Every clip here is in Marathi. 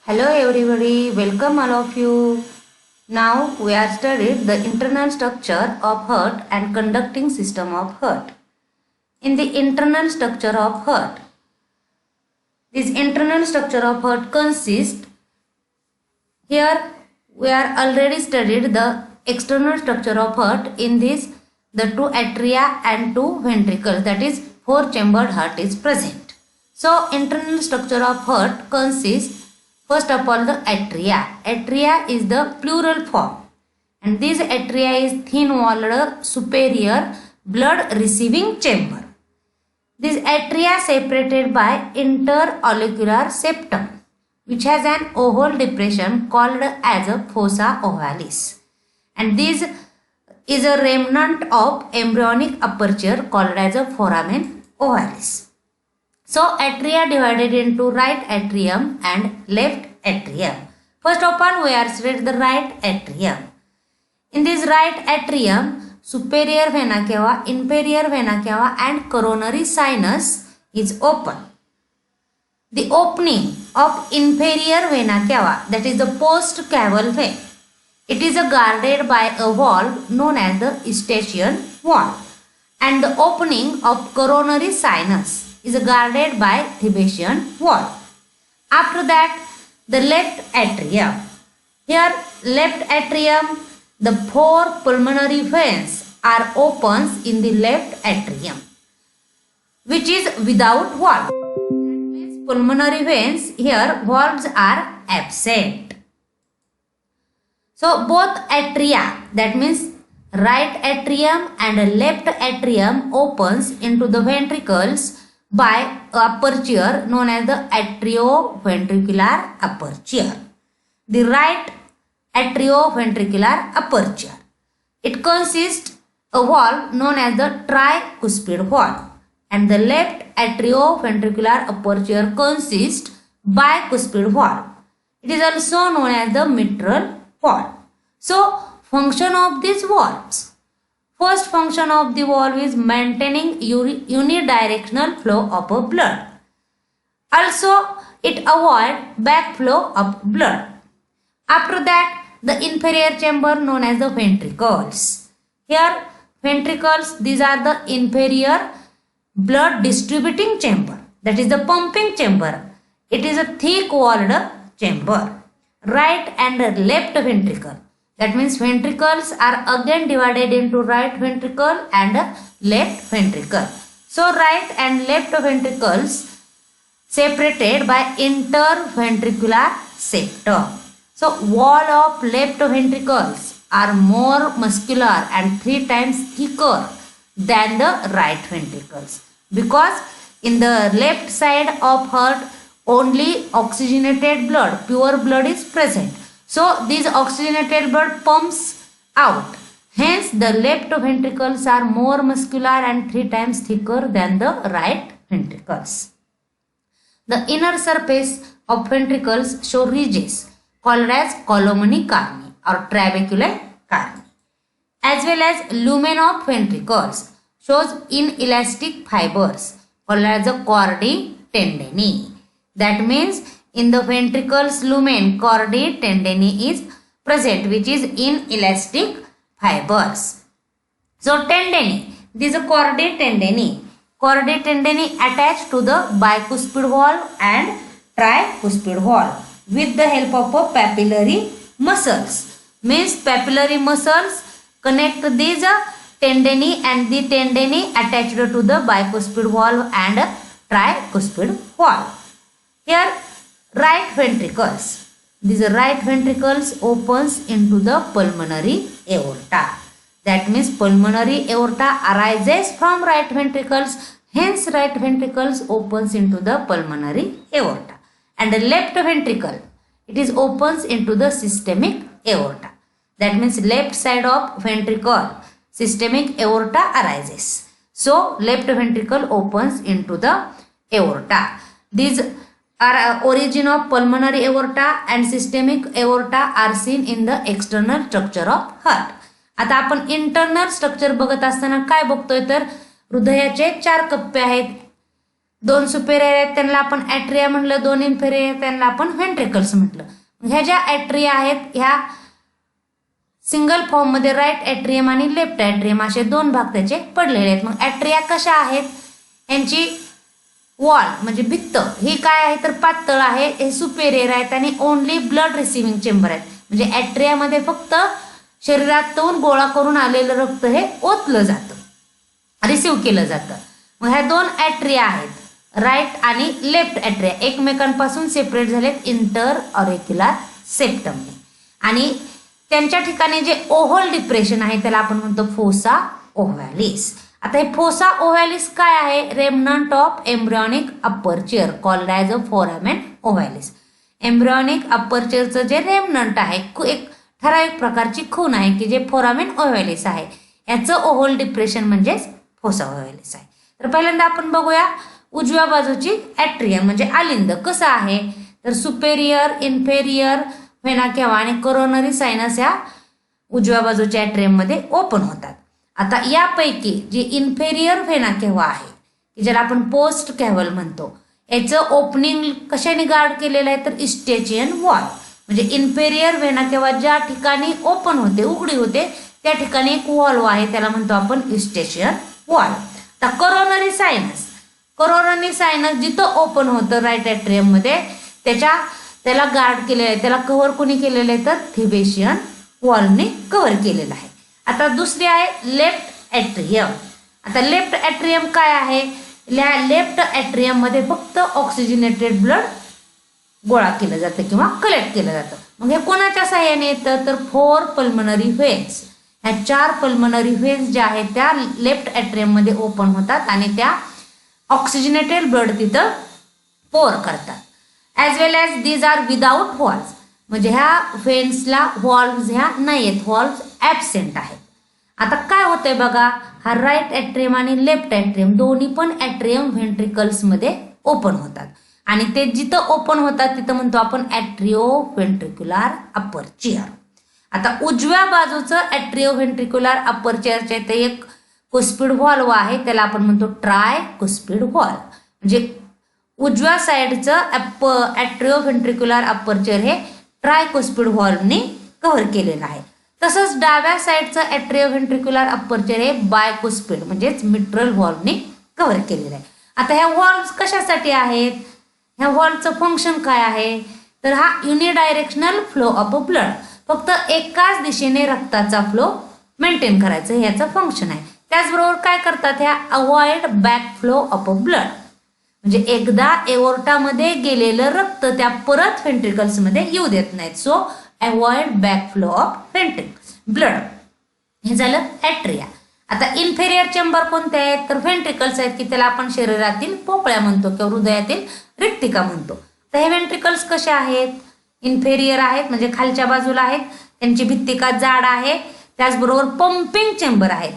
Hello everybody, welcome all of you. Now we are studied the internal structure of heart and conducting system of heart. In the internal structure of heart, this internal structure of heart consists, here we are already studied the external structure of heart. In this the two atria and two ventricles, that is four chambered heart is present. So internal structure of heart consists first of all the atria. Atria is the plural form, and this atria is thin-walled superior blood receiving chamber. This atria separated by interauricular septum, which has an oval depression called as a fossa ovalis, and this is a remnant of embryonic aperture called as a foramen ovalis. So atria divided into right atrium and left atrium. First of all, we are studying the right atrium. In this right atrium, superior vena cava, inferior vena cava and coronary sinus is open. The opening of inferior vena cava, that is the post-caval vein, it is guarded by a valve known as the Eustachian valve, and the opening of coronary sinus is guarded by Thebesian valve. After that, the left atrium. Here, left atrium, the four pulmonary veins are opens in the left atrium, which is without valve. That means pulmonary veins, here valves are absent. So both atria, that means right atrium and left atrium opens into the ventricles by aperture known as the atrioventricular aperture. The right atrioventricular aperture, it consists a valve known as the tricuspid valve, and the left atrioventricular aperture consists bicuspid valve. It is also known as the mitral valve. So function of these valves. First function of the valve is maintaining unidirectional flow of blood. Also, it avoids backflow of blood. After that, the inferior chamber known as the ventricles. Here, ventricles, these are the inferior blood distributing chamber. That is the pumping chamber. It is a thick-walled chamber. Right and left ventricle. That means ventricles are again divided into right ventricle and left ventricle. So right and left ventricles separated by interventricular septum. So wall of left ventricles are more muscular and 3 times thicker than the right ventricles, because in the left side of heart only oxygenated blood, pure blood is present. So this oxygenated blood pumps out. Hence the left ventricles are more muscular and 3 times thicker than the right ventricles. The inner surface of ventricles show ridges called as columni carni or trabeculae carni, as well as lumen of ventricles shows inelastic fibers called as the chordae tendineae. That means in the ventricles lumen, chordae tendineae is present, which is inelastic fibers. So tendineae, this is a chordae tendineae. Chordae tendineae attached to the bicuspid valve and tricuspid valve with the help of a papillary muscles. Means papillary muscles connect these tendineae and the tendineae attached to the bicuspid valve and tricuspid valve. Here right ventricles. These right ventricles opens into the pulmonary aorta. That means pulmonary aorta arises from right ventricles. Hence right ventricles opens into the pulmonary aorta. And the left ventricle, it is opens into the systemic aorta. That means left side of ventricle, systemic aorta arises. So left ventricle opens into the aorta. These are origin of pulmonary aorta and systemic aorta are seen in the external structure of heart. आता आपण इंटरनल स्ट्रक्चर बघत असताना काय बघतोय तर हृदयाचे 4 कप्पे आहेत. दोन सुपेरियर आहेत त्यांना आपण ॲट्रिया म्हटलं, दोन इन्फेरियर त्यांना आपण व्हेंट्रिकल्स म्हटलं. ह्या ज्या ॲट्रिया आहेत ह्या सिंगल फॉर्ममध्ये राईट ॲट्रियम आणि लेफ्ट ॲट्रियम असे दोन भाग त्याचे पडलेले आहेत. मग ॲट्रिया कशा आहेत, यांची वॉल म्हणजे भित्त ही काय आहे तर पातळ आहे, हे सुपेरियर आहेत आणि ओनली ब्लड रिसिव्हिंग चेंबर आहेत. म्हणजे ॲट्रियामध्ये फक्त शरीरातून गोळा करून आलेलं रक्त हे ओतलं जातं, रिसिव्ह केलं जातं. मग ह्या दोन ॲट्रिया आहेत राईट आणि लेफ्ट ॲट्रिया, एकमेकांपासून सेपरेट झालेत इंटर ऑरिक्युलर सेप्टमने. आणि त्यांच्या ठिकाणी जे ओव्हल डिप्रेशन आहे त्याला आपण म्हणतो फोसा ओव्हॅलिस. आता हे फोसा ओव्हॅलिस काय आहे, remnant of embryonic aperture called as a foramen ovalis. Embryonic अपर्चरचं जे रेमनंट आहे, एक ठराविक प्रकारची खूण आहे की जे फोरामेन ओव्हॅलिस आहे, याचं ओव्हल डिप्रेशन म्हणजेच फोसा ओव्हॅलिस आहे. तर पहिल्यांदा आपण बघूया उजव्या बाजूची ॲट्रियम म्हणजे आलिंद कसं आहे, तर सुपेरियर, इन्फेरियर व्हेना केव्हा आणि कोरोनरी सायनस या उजव्या बाजूच्या ॲट्रियममध्ये ओपन होतात. आता यापैकी जी इन्फेरियर व्हेना केव्हा आहे की ज्याला आपण पोस्ट कॅव्हल म्हणतो, याचं ओपनिंग कशाने गार्ड केलेलं आहे तर इस्टेचियन वॉल. म्हणजे इन्फेरियर व्हेना केव्हा ज्या ठिकाणी ओपन होते, उघडी होते, त्या ठिकाणी एक वॉल आहे त्याला म्हणतो आपण इस्टेचियन वॉल. आता कोरोनरी सायनस जिथं ओपन होतं राईट ॲट्रियममध्ये त्याला गार्ड केलेलं आहे, त्याला कव्हर कोणी केलेलं आहे तर थिबेशियन वॉलने कव्हर केलेलं आहे. आता दुसरी आहे लेफ्ट ॲट्रियम. आता लेफ्ट ॲट्रियम काय आहे, लेफ्ट ॲट्रियममध्ये फक्त ऑक्सिजनेटेड ब्लड गोळा केलं जातं किंवा कलेक्ट केलं जातं. मग हे कोणाच्या सहाय्याने येतं तर 4 पल्मनरी व्हेन्स. ह्या 4 पल्मनरी व्हेन्स ज्या आहेत त्या लेफ्ट ॲट्रियममध्ये ओपन होतात आणि त्या ऑक्सिजनेटेड ब्लड तिथं पोर करतात. As well as these are without valves. म्हणजे ह्या व्हेन्सला व्हॉल्व्स ह्या नाही आहेत, व्हॉल्व्स ॲबसेंट आहेत. आता काय होतंय बघा, हा राईट ॲट्रियम आणि लेफ्ट ॲट्रियम दोन्ही पण ॲट्रियम व्हेंट्रिकल्समध्ये ओपन होतात आणि ते जिथं ओपन होतात तिथं म्हणतो आपण ॲट्रिओ व्हेंट्रिक्युलर अपर्चर. आता उजव्या बाजूचं ॲट्रिओ व्हेंट्रिक्युलर अपर्चरचे ते एक कुस्पिड व्हॉल्व आहे त्याला आपण म्हणतो ट्राय कुस्पिड व्हॉल्व. म्हणजे उजव्या साईडचं ॲट्रिओ व्हेंट्रिक्युलर अपर्चर हे ट्राय कुस्पिड व्हॉल्वने कव्हर केलेलं आहे. तसंच डाव्या साईडचं ॲट्रिओ व्हेंट्रिक्युलर अपर्चर हे बायकुस्पिड म्हणजेच मिट्रल व्हॉल्वने कव्हर केलेलं आहे. आता ह्या व्हॉल्व्स कशासाठी आहेत, ह्या व्हॉल्वचं फंक्शन काय आहे तर हा युनिडायरेक्शनल फ्लो ऑफ ब्लड, फक्त एकाच दिशेने रक्ताचा फ्लो मेंटेन करायचं हे याचं फंक्शन आहे. त्याचबरोबर काय करतात ह्या avoid back flow of blood. म्हणजे एकदा एओर्टामध्ये गेलेलं रक्त त्या परत व्हेंट्रिकल्समध्ये येऊ देत नाहीत. So avoid back flow of blood. हे झालं ॲट्रिया. आता इन्फेरियर चेंबर कोणते आहेत तर व्हेंट्रिकल्स आहेत की त्याला आपण शरीरातील पोकळ्या म्हणतो किंवा हृदयातील रिक्तिका म्हणतो. तर हे व्हेंट्रिकल्स कसे आहेत, इन्फेरियर आहेत म्हणजे खालच्या बाजूला आहेत, त्यांची भित्तिका जाड आहे. त्याचबरोबर पंपिंग चेंबर आहेत.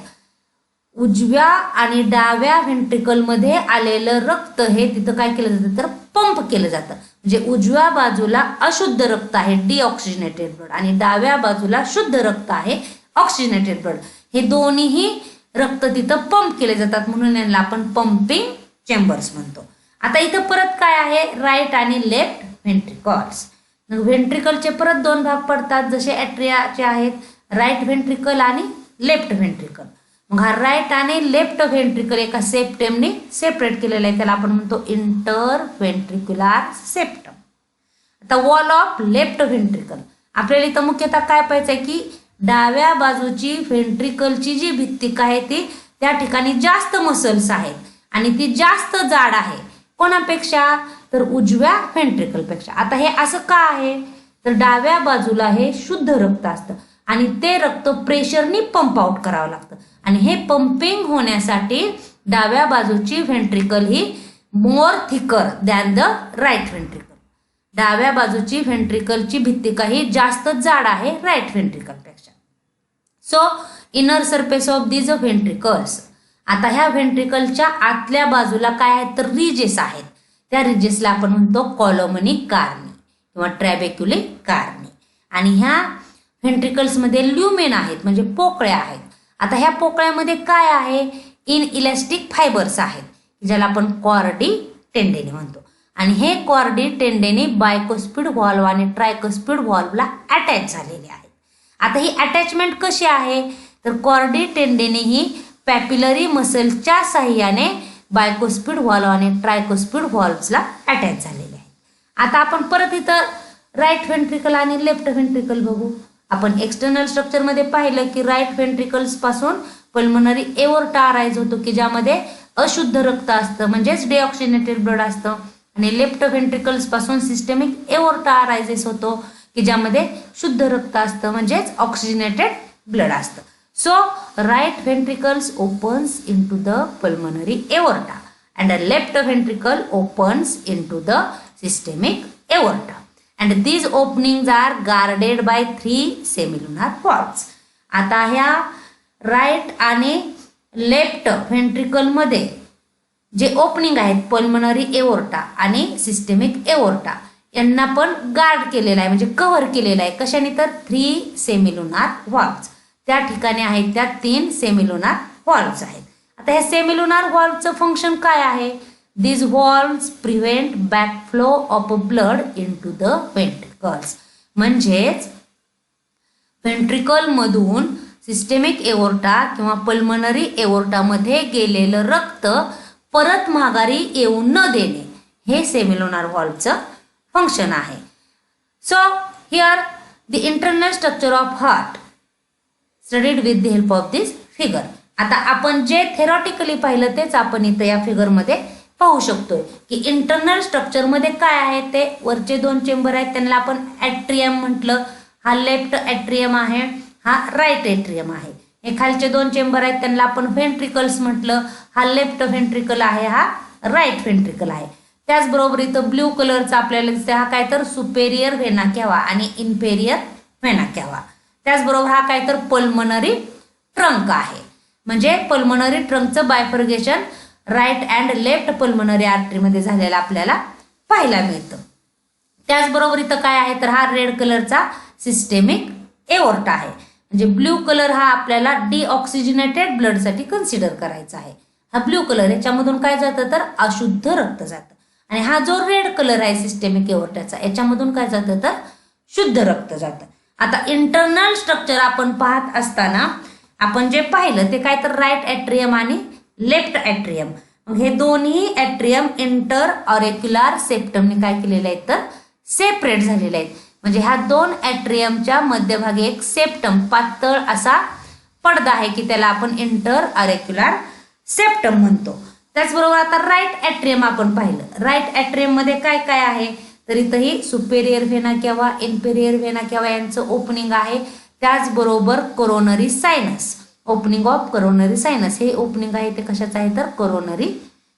उजव्या आणि डाव्या व्हेंट्रिकलमध्ये आलेलं रक्त हे तिथं काय केलं जातं तर पंप केलं जातं. म्हणजे उजव्या बाजूला अशुद्ध रक्त आहे डिऑक्सिजनेटेड ब्लड आणि डाव्या बाजूला शुद्ध रक्त आहे ऑक्सिजनेटेड ब्लड. हे दोन्हीही रक्त तिथं पंप केले जातात म्हणून यांना आपण पंपिंग चेंबर्स म्हणतो. आता इथं परत काय आहे राईट आणि लेफ्ट व्हेंट्रिकल्स. व्हेंट्रिकलचे परत दोन भाग पडतात जसे ॲट्रियाचे आहेत, राईट व्हेंट्रिकल आणि लेफ्ट व्हेंट्रिकल. मग हा राईट आणि लेफ्ट व्हेंट्रिकल एका सेप्टमने सेपरेट केलेला आहे त्याला आपण म्हणतो इंटर व्हेंट्रिक्युलर सेप्टम. आता वॉल ऑफ लेफ्ट व्हेंट्रिकल आपल्याला इथं मुख्यतः काय पाहायचं आहे की डाव्या बाजूची व्हेंट्रिकलची जी भित्तिका आहे ती त्या ठिकाणी जास्त मसल्स आहेत आणि ती जास्त जाड आहे कोणापेक्षा तर उजव्या व्हेंट्रिकलपेक्षा. आता हे असं का आहे तर डाव्या बाजूला हे शुद्ध रक्त असतं आणि ते रक्त प्रेशरनी पंप आउट करावं लागतं आणि हे पंपिंग होण्यासाठी डाव्या बाजूची व्हेंट्रिकल ही more thicker than the right ventricle. डाव्या बाजूची व्हेंट्रिकलची भित्तिका ही जास्त जाड आहे राईट व्हेंट्रिकलपेक्षा. So inner surface of these ventricles. आता ह्या व्हेंट्रिकलच्या आतल्या बाजूला काय आहेत तर रिजेस आहेत. त्या रिजेसला आपण म्हणतो कॉलोमनी कार्नी किंवा ट्रॅबेक्युली कार्नी. आणि ह्या व्हेंट्रिकल्समध्ये ल्युमेन आहेत म्हणजे पोकळ्या आहेत. आता ह्या पोकळ्यामध्ये काय आहे इन इलॅस्टिक फायबर्स आहेत ज्याला आपण कॉर्डी टेंडेनी म्हणतो. आणि हे कॉर्डी टेंडेनी बायकोस्पिड व्हॉल्व आणि ट्रायकोस्पिड व्हॉल्वला अटॅच झालेले आहेत. आता ही अटॅचमेंट कशी आहे तर कॉर्डी टेंडेनी ही पॅपिलरी मसलच्या साह्याने बायकोस्पिड व्हॉल्व आणि ट्रायकोस्पिड व्हॉल्व्सला अटॅच झालेले आहे. आता आपण परत इथं राईट व्हेंट्रिकल आणि लेफ्ट व्हेंट्रिकल बघू. आपण एक्सटर्नल स्ट्रक्चरमध्ये पाहिलं की राईट व्हेंट्रिकल्स पासून पल्मनरी एओर्टा अराइज होतो की ज्यामध्ये अशुद्ध रक्त असतं म्हणजेच डिऑक्सिजनेटेड ब्लड असतं. आणि लेफ्ट व्हेंट्रिकल्स पासून सिस्टेमिक एओर्टा अरायझेस होतो की ज्यामध्ये शुद्ध रक्त असतं म्हणजेच ऑक्सिजनेटेड ब्लड असतं. So right ventricles opens into the pulmonary aorta and the left ventricle opens into the systemic aorta and these openings are guarded by 3 semilunar valves. आता ह्या राईट आणि लेफ्ट व्हेंट्रिकलमध्ये जे ओपनिंग आहेत पल्मनरी एओर्टा आणि सिस्टेमिक एओर्टा यांना पण गार्ड केलेला आहे म्हणजे कव्हर केलेला आहे. कशाने तर 3 सेमिलुनार व्हॉल्व्स. त्या ठिकाणी आहेत त्या 3 सेमिलुनार व्हॉल्व्स आहेत. आता ह्या सेमिलुनार व्हॉल्व्हचं फंक्शन काय आहे. These valves prevent backflow of blood into the ventricles. म्हणजेच व्हेंट्रिकल मधून सिस्टेमिक एओर्टा किंवा पल्मनरी एओर्टामध्ये गेलेलं रक्त परत माघारी येऊ न देणे हे सेमिलुनार व्हॉल्व्हचं फंक्शन आहे. So here the internal structure of heart studied with the help of this figure. आता आपण जे थेरॉटिकली पाहिलं तेच आपण इथं या फिगरमध्ये पाहू शकतोय की इंटरनल स्ट्रक्चर मध्ये काय आहे ते वरचे 2 चेंबर आहेत त्यांना आपण ॲट्रियम म्हटलं. हा लेफ्ट ॲट्रियम आहे हा राईट ॲट्रियम आहे. हे खालचे 2 चेंबर आहेत त्यांना आपण व्हेंट्रिकल्स म्हटलं. हा लेफ्ट व्हेंट्रिकल आहे हा राईट व्हेंट्रिकल आहे. त्याचबरोबर इथं ब्ल्यू कलरचा आपल्याला दिसते हा काय तर सुपेरियर व्हेना कॅवा आणि इन्फेरियर व्हेना कॅवा. त्याचबरोबर हा काय तर पल्मनरी ट्रंक आहे म्हणजे पल्मनरी ट्रंकचं bifurcation right and left pulmonary आर्टरीमध्ये झालेला आपल्याला पाहायला मिळतं. त्याचबरोबर इथं काय आहे तर हा रेड कलरचा सिस्टेमिक एओर्टा आहे म्हणजे ब्ल्यू कलर हा आपल्याला डिऑक्सिजनेटेड ब्लडसाठी कन्सिडर करायचा आहे. हा ब्ल्यू कलर याच्यामधून काय जातं तर अशुद्ध रक्त जातं. आणि हा जो रेड कलर आहे सिस्टेमिक एओर्टाचा याच्यामधून काय जातं तर शुद्ध रक्त जातं. आता इंटरनल स्ट्रक्चर आपण पाहत असताना आपण जे पाहिलं ते काय तर राईट ॲट्रियम आणि लेफ्ट ॲट्रियम. हे दोन्ही ॲट्रियम इंटर ऑरेक्युलर सेप्टमने काय केलेले आहेत तर सेपरेट झालेले आहेत. म्हणजे ह्या 2 ॲट्रियमच्या मध्यभागी एक सेप्टम पातळ असा पडदा आहे की त्याला आपण इंटर ऑरेक्युलर सेप्टम म्हणतो. त्याचबरोबर आता राईट ॲट्रियम आपण पाहिलं. राईट ॲट्रियम मध्ये काय काय आहे तर इथंही सुपेरियर व्हेना कॅवा इन्फेरियर व्हेना कॅवा यांचं ओपनिंग आहे. त्याचबरोबर coronary sinus opening of coronary sinus हे ओपनिंग आहे ते कशाचं आहे तर कोरोनरी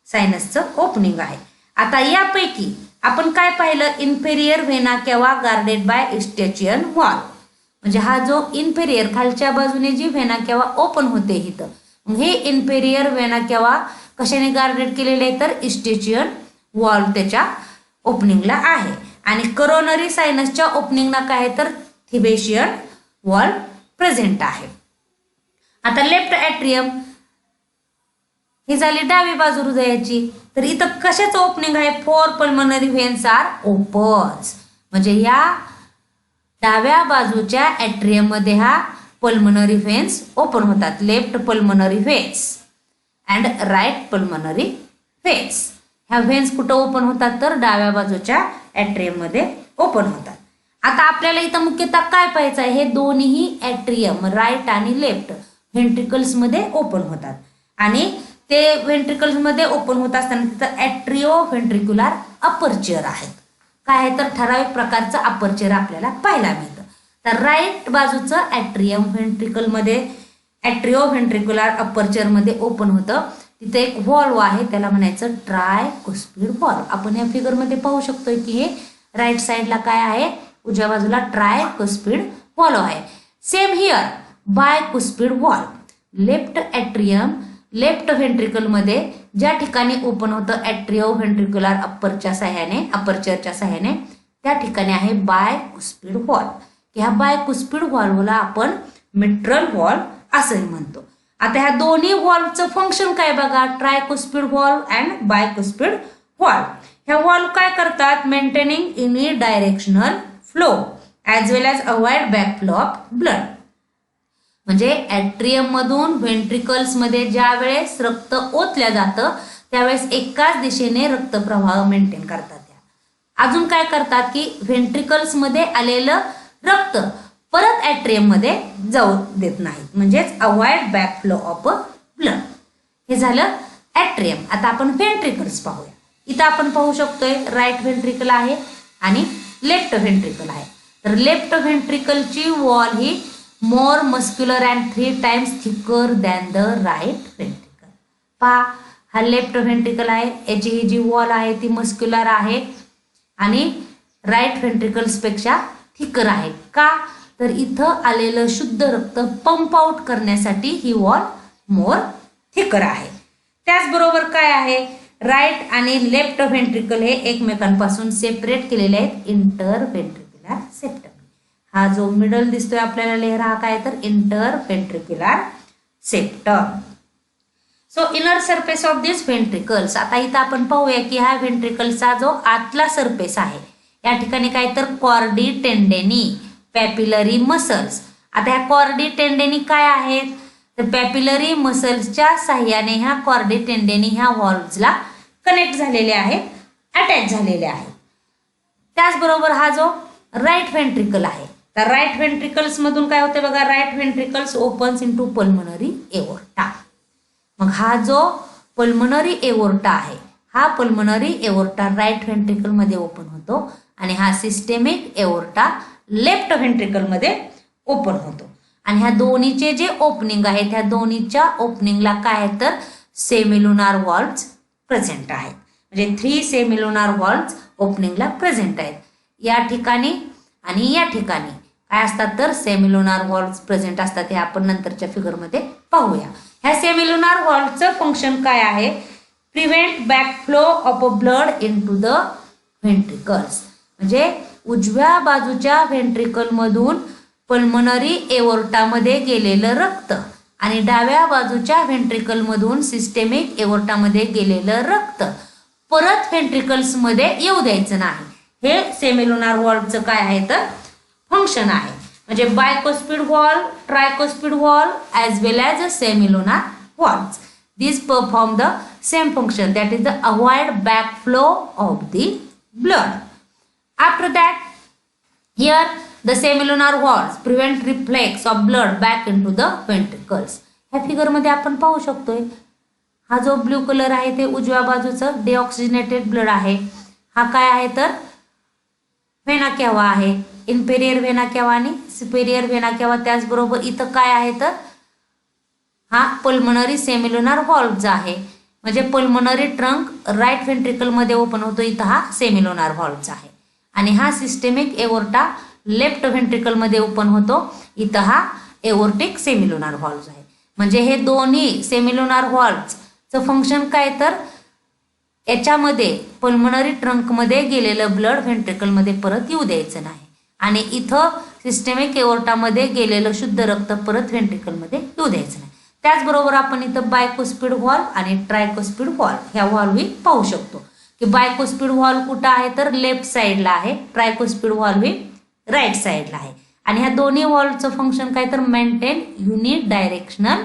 सायनसचं ओपनिंग आहे. आता यापैकी आपण काय पाहिलं inferior vena cava guarded by Eustachian valve म्हणजे हा जो इन्फेरियर खालच्या बाजूने जी व्हेना कॅवा ओपन होते इथं हे इन्फेरियर व्हेना कॅवा कशाने गार्डेड केलेले आहे तर इस्टेचियन व्हॉल्व त्याच्या ओपनिंगला आहे. आणि कोरोनरी सायनसच्या ओपनिंगला काय आहे तर थिबेशियन व्हॉल्व प्रेझेंट आहे. आता लेफ्ट ॲट्रियम ही झाली डावी बाजू हृदयाची. तर इथं कशाचं ओपनिंग आहे 4 पल्मनरी व्हेन्स आर ओपन्स म्हणजे या डाव्या बाजूच्या ॲट्रियम मध्ये हा पल्मनरी व्हेन्स ओपन होतात. Left pulmonary veins and right pulmonary veins. ह्या व्हेन्स कुठं ओपन होतात तर डाव्या बाजूच्या ॲट्रियम मध्ये ओपन होतात. आता आपल्याला इथं मुख्यतः काय पाहायचं आहे हे दोन्ही ॲट्रियम राईट आणि लेफ्ट व्हेंट्रिकल्स मध्ये ओपन होतात आणि ते व्हेंट्रिकल्स मध्ये ओपन होत असताना तिथं ॲट्रिओ व्हेंट्रिक्युलर अपर्चर आहेत. काय आहे तर ठराविक प्रकारचं अपर्चर आपल्याला पाहायला मिळतं. तर राईट बाजूचं ॲट्रियम व्हेंट्रिकल मध्ये ॲट्रिओ व्हेंट्रिक्युलर अपर्चर मध्ये ओपन होतं. तिथे एक व्हॉल्व आहे त्याला म्हणायचं ट्रायकुस्पिड व्हॉल्व. आपण या फिगर मध्ये पाहू शकतोय की हे राईट साईडला काय आहे उजव्या बाजूला ट्रायकुस्पिड व्हॉल्व आहे. Same here bicuspid valve left atrium left ventricle मध्ये ज्या ठिकाणी ओपन होतं ॲट्रिओ व्हेंट्रिक्युलर अपर्चरच्या सहाय्याने त्या ठिकाणी आहे बायकुस्पिड व्हॉल्व. ह्या बायकुस्पिड व्हॉल्वला आपण मिट्रल व्हॉल्व असंही म्हणतो. आता ह्या दोन्ही व्हॉल्वचं फंक्शन काय बघा tricuspid valve and bicuspid valve. ह्या वॉल काय करतात? Maintaining unidirectional flow as well as avoid backflow of blood. म्हणजे ॲट्रियम मधून व्हेंट्रिकल्स मध्ये ज्या वेळेस रक्त ओतल्या जातं त्यावेळेस एकाच दिशेने रक्तप्रवाह मेंटेन करतात. अजून काय करतात की व्हेंट्रिकल्स मध्ये आलेलं रक्त परत ॲट्रियम मध्ये जाऊ देत नाहीत, म्हणजेच अवॉइड बॅकफ्लो ऑफ ब्लड. हे झालं ॲट्रियम. आता आपण व्हेंट्रिकल्स पाहूया. इथं आपण पाहू शकतोय राईट व्हेंट्रिकल आहे आणि लेफ्ट व्हेंट्रिकल आहे. तर लेफ्ट व्हेंट्रिकलची वॉल ही more muscular and 3 times thicker than the right ventricle. पहा, हा लेफ्ट व्हेंट्रिकल आहे, याची ही जी वॉल आहे ती मस्क्युलर आहे आणि राईट व्हेंट्रिकल्स पेक्षा थिकर आहे. का? तर इथं आलेलं शुद्ध रक्त पंप आउट करण्यासाठी ही वॉल मोर थिकर आहे. त्याचबरोबर काय आहे? राईट आणि लेफ्ट व्हेंट्रिकल हे एकमेकांपासून सेपरेट केलेले आहेत इंटर व्हेंट्रिक्युलर सेप्टम. हा जो मिडल दिसतोय आपल्याला लेअर हा काय तर interventricular septum. So inner surface of this ventricles. आता इथं आपण पाहूया की हा व्हेंट्रिकलचा जो आतला सरफेस आहे या ठिकाणी काय तर कॉर्डी टेंडेनी पॅपिलरी मसल्स. आता ह्या कॉर्डी टेंडेनी काय आहेत? तर पॅपिलरी मसल्सच्या साह्याने ह्या कॉर्डी टेंडेनी ह्या वॉल्व्सला कनेक्ट झालेले आहेत, अटॅच झालेले आहेत. त्याचबरोबर हा जो राईट व्हेंट्रिकल आहे तर राईट व्हेंट्रिकल्स मधून काय होते बघा, right ventricles opens into pulmonary aorta. मग हा जो पल्मनरी एओर्टा आहे हा पल्मनरी एओर्टा राईट व्हेंट्रिकल मध्ये ओपन होतो आणि हा सिस्टेमिक एओर्टा लेफ्ट व्हेंट्रिकल मध्ये ओपन होतो. आणि ह्या दोन्हीचे जे ओपनिंग आहे त्या दोन्हीच्या ओपनिंगला काय आहे तर सेमिलुनार वॉल्व्स प्रेझेंट आहेत. म्हणजे 3 सेमिलुनार वॉल्व्स ओपनिंगला प्रेझेंट आहेत. या ठिकाणी आणि या ठिकाणी काय असतात तर सेमिलुनार वॉल्व्स प्रेझेंट असतात. हे आपण नंतरच्या फिगरमध्ये पाहूया. ह्या सेमिलुनार वॉल्व्सचं फंक्शन काय आहे? Prevent backflow of blood into the ventricles. म्हणजे उजव्या बाजूच्या व्हेंट्रिकल मधून पल्मनरी एओर्टामध्ये गेलेलं रक्त आणि डाव्या बाजूच्या व्हेंट्रिकल मधून सिस्टेमिक एओर्टामध्ये गेलेलं रक्त परत व्हेंट्रिकल्स मध्ये येऊ द्यायचं नाही. हे सेमिलुनार वॉल्व्हचं काय आहे तर फंक्शन आहे. म्हणजे bicuspid valve, tricuspid valve as well as a semilunar valves. These perform the same function, that is the avoid backflow of the blood. After that, here the semilunar walls prevent reflex of blood back into the ventricles. ह्या फिगर मध्ये आपण पाहू शकतोय हा जो ब्ल्यू कलर आहे ते उजव्या बाजूचं डिऑक्सिजनेटेड ब्लड आहे. हा काय आहे तर व्हेना केवा आहे, इन्फेरियर व्हेना केवा आणि सुपेरियर व्हेना केवा. त्याचबरोबर इथं काय आहे तर हा पल्मनरी सेमिलुनार वॉल्व्ज आहे. म्हणजे पल्मनरी ट्रंक राईट व्हेंट्रिकल मध्ये ओपन होतो, इथं हा सेमिलुनार वॉल्व्ज आहे. आणि हा सिस्टेमिक एओर्टा लेफ्ट व्हेंट्रिकल मध्ये ओपन होतो, इथं हा एओर्टिक सेमिलुनार वॉल्व्ज आहे. म्हणजे हे दोन्ही सेमिलुनार वॉल्व्जचं फंक्शन काय तर याच्यामध्ये पल्मनरी ट्रंक मध्ये गेलेलं ब्लड व्हेंट्रिकल मध्ये परत येऊ द्यायचं नाही आणि इथं सिस्टेमिक एओर्टामध्ये गेलेलं शुद्ध रक्त परत व्हेंट्रिकल मध्ये येऊ द्यायचं नाही. त्याचबरोबर आपण इथं बायकोस्पिड वॉल्व आणि ट्रायकोस्पिड वॉल्व ह्या वॉल्व पाहू शकतो की बायकोस्पिड वॉल्व कुठं आहे तर लेफ्ट साईडला आहे, ट्रायकोस्पिड वॉल्व ही राईट साईडला आहे. आणि ह्या दोन्ही वॉल्वचं फंक्शन काय तर maintain unidirectional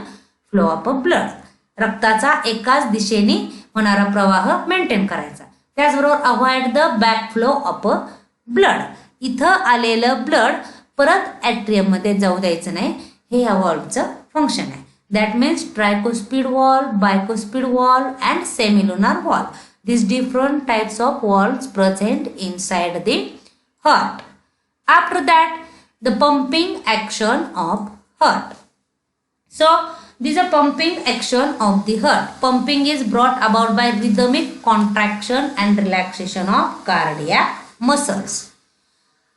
flow of blood, रक्ताचा एकाच दिशेने होणारा प्रवाह मेंटेन करायचा. त्याचबरोबर avoid the back flow of blood, इथं आलेलं ब्लड परत ॲट्रियम मध्ये जाऊ द्यायचं नाही, हे या वॉल्वचं फंक्शन आहे. That means tricuspid valve, bicuspid valve and semilunar valve. These different types of valves present inside the heart. After that, the pumping action of heart. So, this is a pumping action of the heart. Pumping is brought about by rhythmic contraction and relaxation of cardiac muscles.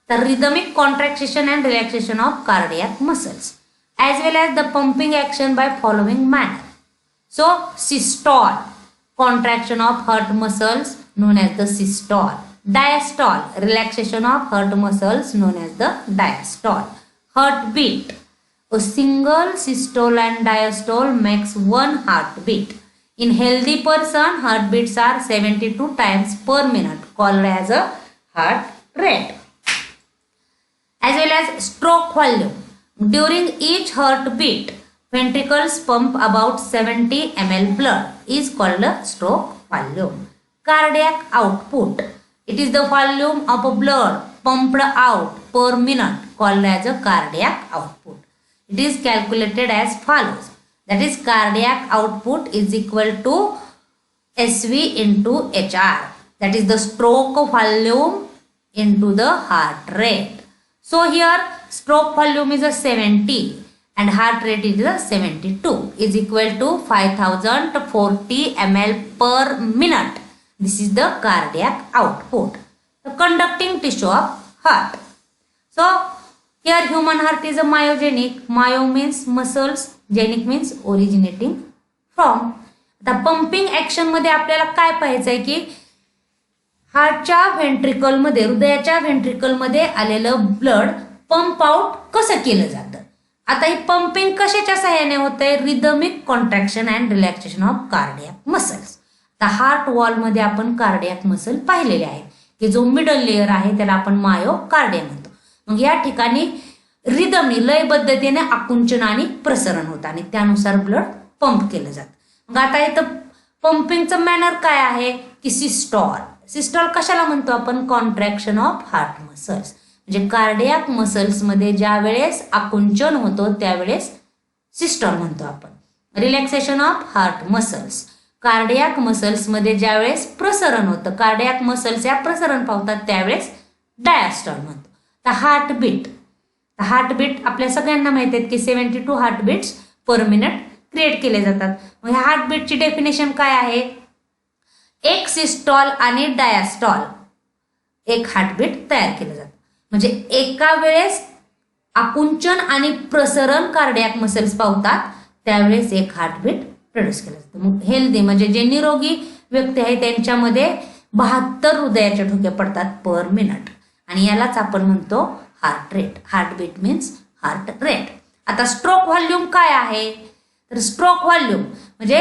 The rhythmic contraction and relaxation of cardiac muscles, as well as the pumping action by following manner. So, systole, contraction of heart muscles known as the systole. Diastole, relaxation of heart muscles known as the diastole. Heartbeat, a single systole and diastole makes one heartbeat. In healthy person, heartbeats are 72 times per minute, called as a heart rate. As well as stroke volume. During each heartbeat, ventricles pump about 70 ml blood, is called a stroke volume. Cardiac output. It is the volume of blood pumped out per minute, called as a cardiac output. It is calculated as follows. That is, cardiac output is equal to SV into HR. That is the stroke volume into the heart rate. So here stroke volume is a 70 and heart rate is a 72, is equal to 5040 ml per minute. This is the cardiac output. The conducting tissue of heart. So here human heart is a myogenic. Myo means muscles, genic means originating from. आता पंपिंग ऍक्शन मध्ये आपल्याला काय पाहायचं आहे की हार्टच्या व्हेंट्रिकल मध्ये, हृदयाच्या व्हेंट्रिकल मध्ये आलेलं ब्लड पंप आउट कसं केलं जातं. आता ही पंपिंग कशाच्या सहाय्याने होते? Rhythmic contraction and relaxation of cardiac muscles. आता हार्ट वॉल मध्ये आपण कार्डियाक मसल पाहिलेले आहेत की जो मिडल लेअर आहे त्याला आपण मायोकार्डिया म्हणतो. मग या ठिकाणी रिदमनी लयबद्धतेने आकुंचन आणि प्रसरण होतं आणि त्यानुसार ब्लड पंप केलं जातं. मग आता इथं पंपिंगचं मॅनर काय आहे की सिस्टॉल. सिस्टॉल कशाला म्हणतो आपण? Contraction of heart muscles. म्हणजे कार्डियाक मसल्स मध्ये ज्या वेळेस आकुंचन होतो त्यावेळेस सिस्टॉल म्हणतो आपण. Relaxation of heart muscles. Cardiac muscles मध्ये ज्या वेळेस प्रसरण होतं, कार्डियाक मसल्स या प्रसरण पावतात त्यावेळेस डायस्टॉल म्हणतो. तर हार्टबीट आपल्या सगळ्यांना माहिती आहे की 72 हार्टबीट्स पर मिनिट क्रिएट केले जातात. मग ह्या हार्टबीटची डेफिनेशन काय आहे? एक सिस्टॉल आणि डायस्टॉल, एक हार्टबीट तयार केलं जातं. म्हणजे एका वेळेस आकुंचन आणि प्रसरण कार्डियाक मसल्स पावतात त्यावेळेस एक हार्टबीट प्रोड्यूस केलं जातं. मग हेल्दी म्हणजे जे निरोगी व्यक्ती आहे त्यांच्यामध्ये 72 हृदयाचे ठोके पडतात पर मिनिट आणि यालाच आपण म्हणतो heart rate. Heartbeat means heart rate. आता स्ट्रोक व्हॉल्यूम काय आहे? तर स्ट्रोक व्हॉल्यूम म्हणजे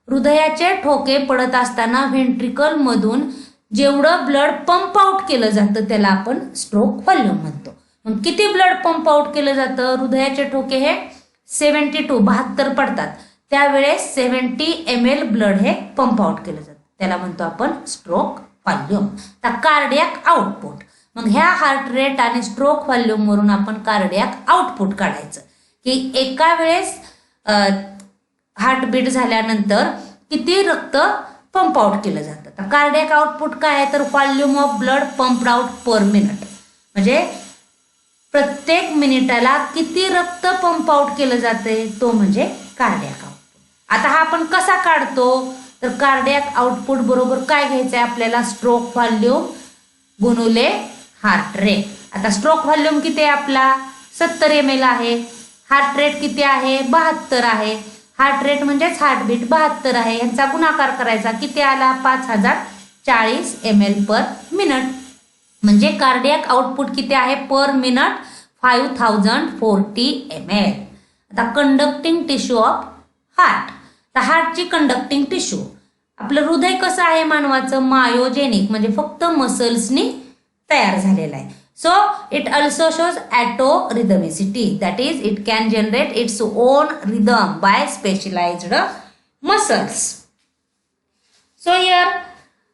हृदयाचे ठोके पडत असताना व्हेंट्रिकल मधून जेवढं ब्लड पंप आउट केलं जातं त्याला आपण स्ट्रोक व्हॉल्यूम म्हणतो. मग किती ब्लड पंप आउट केलं जातं? हृदयाचे ठोके हे 72 पडतात त्यावेळेस 70 ml ब्लड हे पंप आउट केलं जातं, त्याला म्हणतो आपण स्ट्रोक व्हॉल्यूम. तर कार्डियाक आउटपुट. मग ह्या हार्ट रेट आणि स्ट्रोक व्हॉल्यूम वरून आपण कार्डियाक आउटपुट काढायचं की एका वेळेस हार्टबीट झाल्यानंतर किती रक्त पंप आउट केलं जातं. तर कार्डियाक आउटपुट काय आहे? तर volume of blood pumped out per minute. म्हणजे प्रत्येक मिनिटाला किती रक्त पंप आउट केलं जाते तो म्हणजे कार्डियाक आउटपुट. आता हा आपण कसा काढतो? तर कार्डियाक आउटपुट बरोबर काय घ्यायचं आहे आपल्याला? स्ट्रोक व्हॉल्यूम गुणुले हार्ट रेट. आता स्ट्रोक व्हॉल्यूम किती आहे आपला? 70 ml आहे. हार्ट रेट किती आहे? 72 आहे. हार्ट रेट म्हणजेच हार्टबीट 72 आहे. यांचा गुणाकार करायचा किती आला? 5040 ml पर मिनिट. म्हणजे कार्डियाक आउटपुट किती आहे पर मिनिट? 5040 ml. आता कंडक्टिंग टिश्यू ऑफ हार्ट. तर हार्टची कंडक्टिंग टिश्यू. आपलं हृदय कसं आहे मानवाचं? मायोजेनिक म्हणजे फक्त मसल्सनी तयार झालेला आहे. So it also shows atorhythmicity, that is it can generate its own rhythm by specialized muscles. So here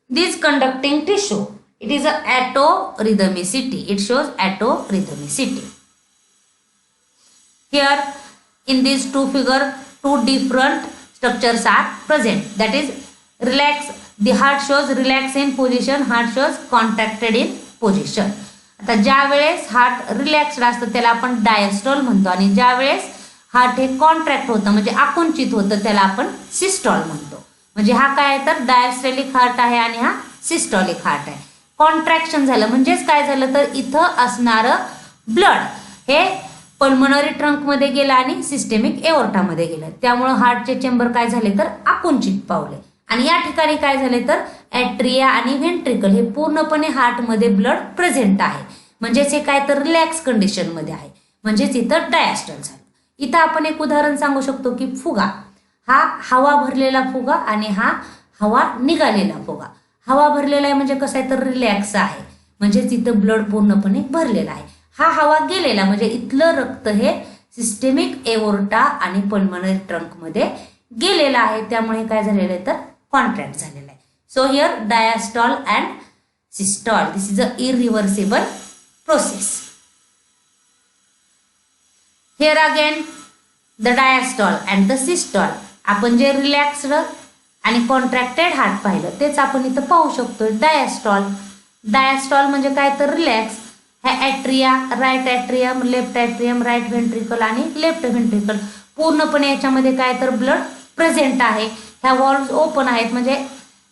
this conducting tissue, it is a atorhythmicity. It shows atorhythmicity. Here in these two figure, two different structures are present. That is relax. The heart shows relax in position. Heart shows contracted in position. आता ज्या वेळेस हार्ट रिलॅक्स्ड असतं त्याला आपण डायस्टॉल म्हणतो आणि ज्या वेळेस हार्ट हे कॉन्ट्रॅक्ट होतं म्हणजे आकुंचित होतं त्याला आपण सिस्टॉल म्हणतो. म्हणजे हा काय आहे तर डायस्टॉलिक हार्ट आहे आणि हा सिस्टॉलिक हार्ट आहे. कॉन्ट्रॅक्शन झालं म्हणजेच काय झालं तर इथं असणारं ब्लड हे पल्मोनरी ट्रंक मध्ये गेलं आणि सिस्टेमिक एओर्टामध्ये गेलं, त्यामुळे हार्टचे चेंबर काय झाले तर आकुंचित पावले आणि या ठिकाणी काय झाले तर ॲट्रिया आणि व्हेंट्रिकल हे पूर्णपणे हार्टमध्ये ब्लड प्रेझेंट आहे, म्हणजेच हे काय तर रिलॅक्स कंडिशन मध्ये आहे, म्हणजेच इथं डायस्टॉल झालं. इथं आपण एक उदाहरण सांगू शकतो की फुगा. हा हवा भरलेला फुगा आणि हा हवा निघालेला फुगा. हवा भरलेला आहे म्हणजे कसं आहे तर रिलॅक्स आहे, म्हणजे तिथं ब्लड पूर्णपणे भरलेला आहे. हा हवा गेलेला म्हणजे इथलं रक्त हे सिस्टेमिक एओर्टा आणि पल्मोनरी ट्रंक मध्ये गेलेला आहे, त्यामुळे काय झालेलं आहे तर कॉन्ट्रॅक्ट झालेला आहे. So here diastole and systole, this is a irreversible process. Here again the diastole and the systole. आपण जे रिलॅक्स्ड आणि कॉन्ट्रॅक्टेड हार्ट पाहिलं तेच आपण इथं पाहू शकतो. डायस्टॉल, डायस्टॉल म्हणजे काय तर रिलॅक्स. ह्या atria, right atrium, left atrium, right ventricle आणि लेफ्ट व्हेंट्रिकल पूर्णपणे याच्यामध्ये काय तर ब्लड प्रेझेंट आहे. ह्या वॉल्व्स ओपन आहेत म्हणजे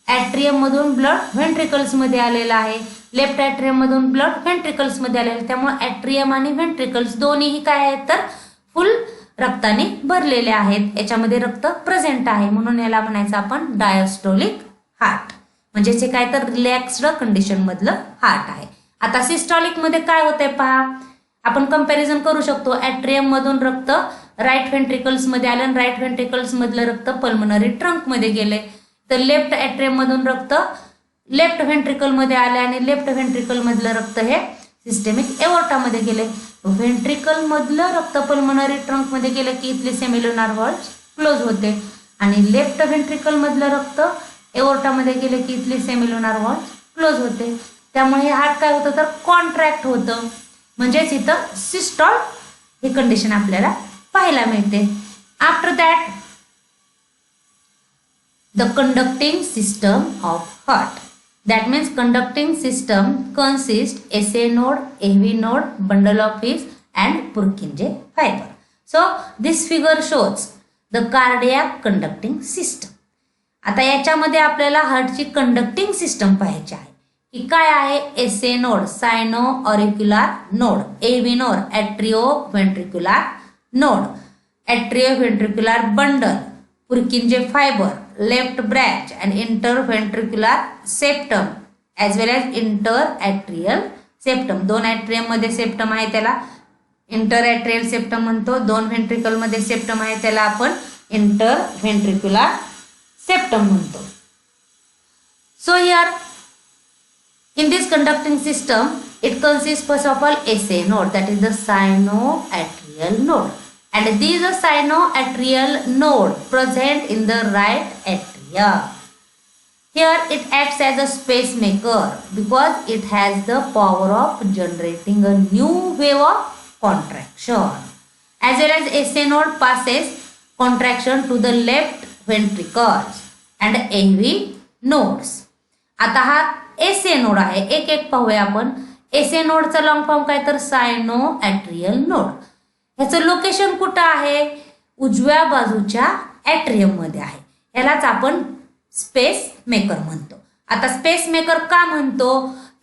ॲट्रियम मधून ब्लड व्हेंट्रिकल्स मध्ये आलेला आहे, लेफ्ट ॲट्रियम मधून ब्लड व्हेंट्रिकल्स मध्ये आलेलं आहे. त्यामुळे ॲट्रियम आणि व्हेंट्रिकल्स दोन्हीही काय आहेत तर फुल रक्ताने भरलेले आहेत, याच्यामध्ये रक्त प्रेझेंट आहे, म्हणून याला म्हणायचं आपण डायस्टोलिक हार्ट, म्हणजे जे काय तर रिलॅक्स्ड कंडिशन मधलं हार्ट आहे. आता सिस्टॉलिक मध्ये काय होतंय पहा, आपण कंपॅरिझन करू शकतो. ॲट्रियम मधून रक्त राईट व्हेंट्रिकल्स मध्ये आलं आणि राईट व्हेंट्रिकल्स मधलं रक्त पल्मोनरी ट्रंक मध्ये गेले. तर लेफ्ट ॲट्रियम मधून रक्त लेफ्ट व्हेंट्रिकल मध्ये आले आणि लेफ्ट व्हेंट्रिकल मधलं रक्त हे सिस्टेमिक एओर्टामध्ये गेले. व्हेंट्रिकल मधलं रक्त पल्मोनरी ट्रंक मध्ये गेलं की इथले सेमिल्युनार व्हॉल्व्स क्लोज होते आणि लेफ्ट व्हेंट्रिकल मधलं रक्त एओर्टामध्ये गेले की इथले सेमिल्युनार व्हॉल्व्स क्लोज होते. त्यामुळे हे हार्ट काय होतं तर कॉन्ट्रॅक्ट होतं, म्हणजेच इथं सिस्टॉल ही कंडिशन आपल्याला पाहायला मिळते. After that the conducting system of heart, that means conducting system consists SA node, AV node, bundle of His and Purkinje fiber. So this figure shows the cardiac conducting system. आता याच्यामध्ये आपल्याला हार्टची कंडक्टिंग सिस्टम पाहायची आहे की काय आहे. SA node sinoauricular node, AV node atrioventricular node, atrioventricular bundle, Purkinje fiber, left branch and interventricular septum as well as interatrial septum. दोन ॲट्रियम मध्ये सेप्टम आहे त्याला इंटरॲट्रियल सेप्टम म्हणतो, दोन व्हेंट्रिकल मध्ये सेप्टम आहे त्याला आपण इंटरव्हेंट्रिक्युलर सेप्टम म्हणतो. So here in this conducting system it consists first of all SA node, that is the sinoatrial node, and these are sinoatrial node present in the right atria. Here it acts as a pacemaker because it has the power of generating a new wave of contraction, as well as SA node passes contraction to the left ventricles and AV nodes. आता हा SA नोड आहे, एक एक पाहूया आपण. SA नोडचा लॉंग फॉर्म काय तर सायनोॲट्रियल नोड. ह्याचं लोकेशन कुठं आहे, उजव्या बाजूच्या ॲट्रियम मध्ये आहे. यालाच आपण स्पेस मेकर म्हणतो. आता स्पेस मेकर का म्हणतो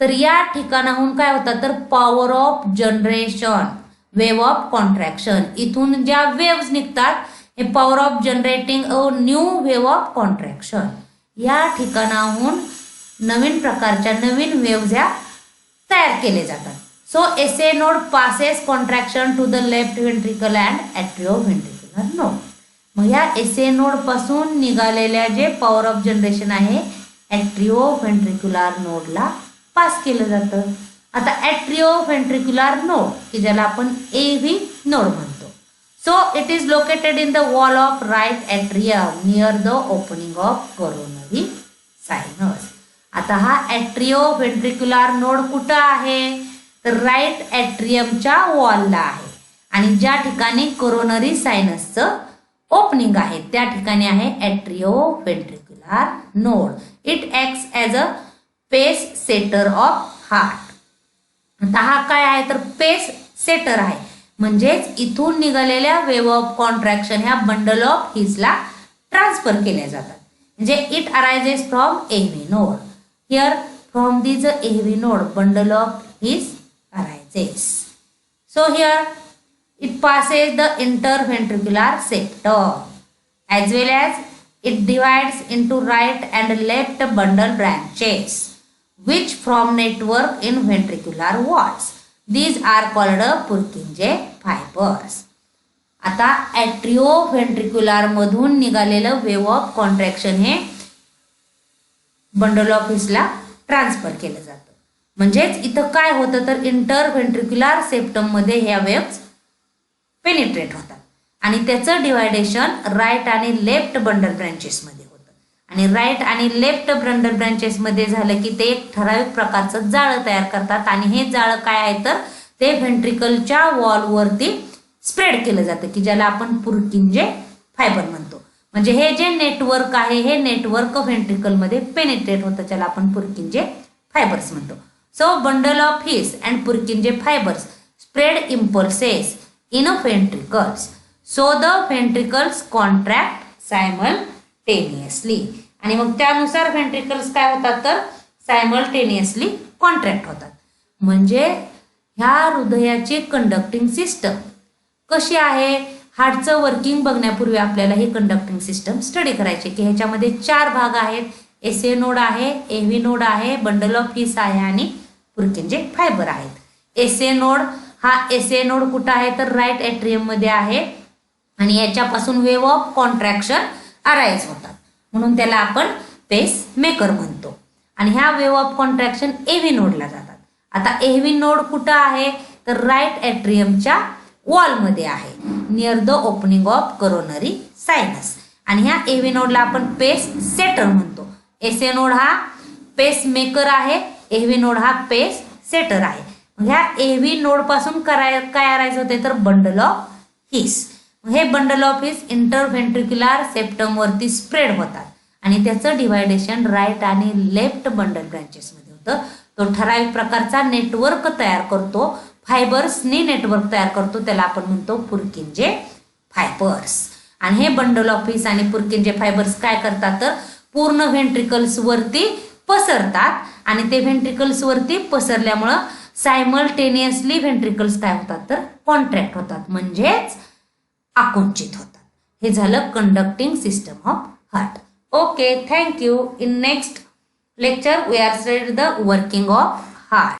तर या ठिकाणाहून काय होतं तर power of generation, wave of contraction, इथून ज्या वेव्स निघतात हे power of generating a new wave of contraction, या ठिकाणाहून नवीन प्रकारच्या नवीन वेव्स या तयार केले जातात. So SA node passes contraction to the left ventricle and atrioventricular node. मग या SA नोड पासून निघालेल्या जे पॉवर ऑफ जनरेशन आहे ॲट्रिओ व्हेंट्रिक्युलर नोडला पास केलं जातं. आता ॲट्रिओ व्हेंट्रिक्युलर नोड की ज्याला आपण AV नोड म्हणतो. So it is located in the wall of right atrium near the opening of coronary sinus. आता हा ॲट्रिओ व्हेंट्रिक्युलर नोड कुठं आहे तर राईट ॲट्रियमच्या वॉलला आहे आणि ज्या ठिकाणी कोरोनरी सायनसचं ओपनिंग आहे त्या ठिकाणी आहे atrioventricular node. It acts as a pacesetter of heart. आता हा काय आहे तर पेस सेटर आहे, म्हणजेच इथून निघालेल्या वेव्ह ऑफ कॉन्ट्रॅक्शन ह्या बंडल ऑफ हिजला ट्रान्सफर केल्या जातात. म्हणजे it arises from AV node. Here from this AV node bundle of his arises. So here it passes the interventricular septum as well as it divides into right and left bundle branches which form network in ventricular walls. These are called Purkinje fibers. आता ॲट्रिओव्हेंट्रिक्युलर मधून निघालेलं वेव्ह ऑफ कॉन्ट्रॅक्शन हे बंडल ऑफ हिसला ट्रान्सफर केलं जातं. म्हणजेच इथं काय होतं तर इंटरव्हेंट्रिक्युलर सेप्टम मध्ये ह्या वेव्स पेनिट्रेट होतात आणि त्याचं डिवायडेशन राईट आणि लेफ्ट बंडल ब्रँचेस मध्ये होतं. आणि राईट आणि लेफ्ट बंडल ब्रँचेस मध्ये झालं की ते एक ठराविक प्रकारचं जाळं तयार करतात आणि हे जाळं काय आहे तर ते व्हेंट्रिकलच्या वॉलवरती स्प्रेड केलं जातं की ज्याला आपण पुरकिंजे फायबर म्हणतो. म्हणजे हे जे नेटवर्क आहे हे नेटवर्क व्हेंट्रिकल मध्ये पेनिट्रेट होतं ज्याला आपण पुरकिंजे फायबर्स म्हणतो. So bundle of His and Purkinje fibres spread impulses in a ventricles so the ventricles contract simultaneously. आणि मग त्यानुसार व्हेंट्रिकल्स काय होतात तर सायमल्टेनियसली कॉन्ट्रॅक्ट होतात. म्हणजे ह्या हृदयाची कंडक्टिंग सिस्टम कशी आहे, हार्टचं वर्किंग बघण्यापूर्वी आपल्याला ही कंडक्टिंग सिस्टम स्टडी करायची की ह्याच्यामध्ये 4 भाग आहेत. एसए नोड आहे, एव्ही नोड आहे, बंडल ऑफ हिस आहे आणि पुरकिंजे फायबर आहेत. एसए नोड हा एसए नोड कुठं आहे तर राईट ॲट्रियम मध्ये आहे आणि याच्यापासून वेव्ह ऑफ कॉन्ट्रॅक्शन अराईज होतात म्हणून त्याला आपण पेस मेकर म्हणतो. आणि ह्या वेव्ह ऑफ कॉन्ट्रॅक्शन एव्ही नोडला जातात. आता एव्ही नोड कुठं आहे तर राईट ॲट्रियमच्या वॉलमध्ये आहे near the opening of coronary sinus. आणि ह्या एव्ही नोडला आपण पेस सेटर म्हणतो. एसए नोड हा पेस मेकर आहे, एव्ही नोड हा पेस सेटर आहे. ह्या एव्ही नोड पासून काय अराईज होते तर बंडल ऑफ हिस. हे बंडल ऑफ हिस इंटरव्हेंट्रिक्युलर सेप्टम वरती स्प्रेड होतात आणि त्याचं डिवायडेशन राईट आणि लेफ्ट बंडल ब्रँचेस मध्ये होतं. तो ठराविक प्रकारचा नेटवर्क तयार करतो, फायबर्सनी नेटवर्क तयार करतो, त्याला आपण म्हणतो पुरकिंजे फायबर्स. आणि हे बंडल ऑफ हिस आणि पुरकिंजे फायबर्स काय करतात तर पूर्ण व्हेंट्रिकल्स वरती पसरतात आणि ते व्हेंट्रिकल्स वरती पसरल्यामुळं सायमल्टेनियसली व्हेंट्रिकल्स काय होतात तर कॉन्ट्रॅक्ट होतात म्हणजेच आकुंचित होतात. हे झालं conducting system of heart. Okay, thank you. In next lecture we are studying the working of heart.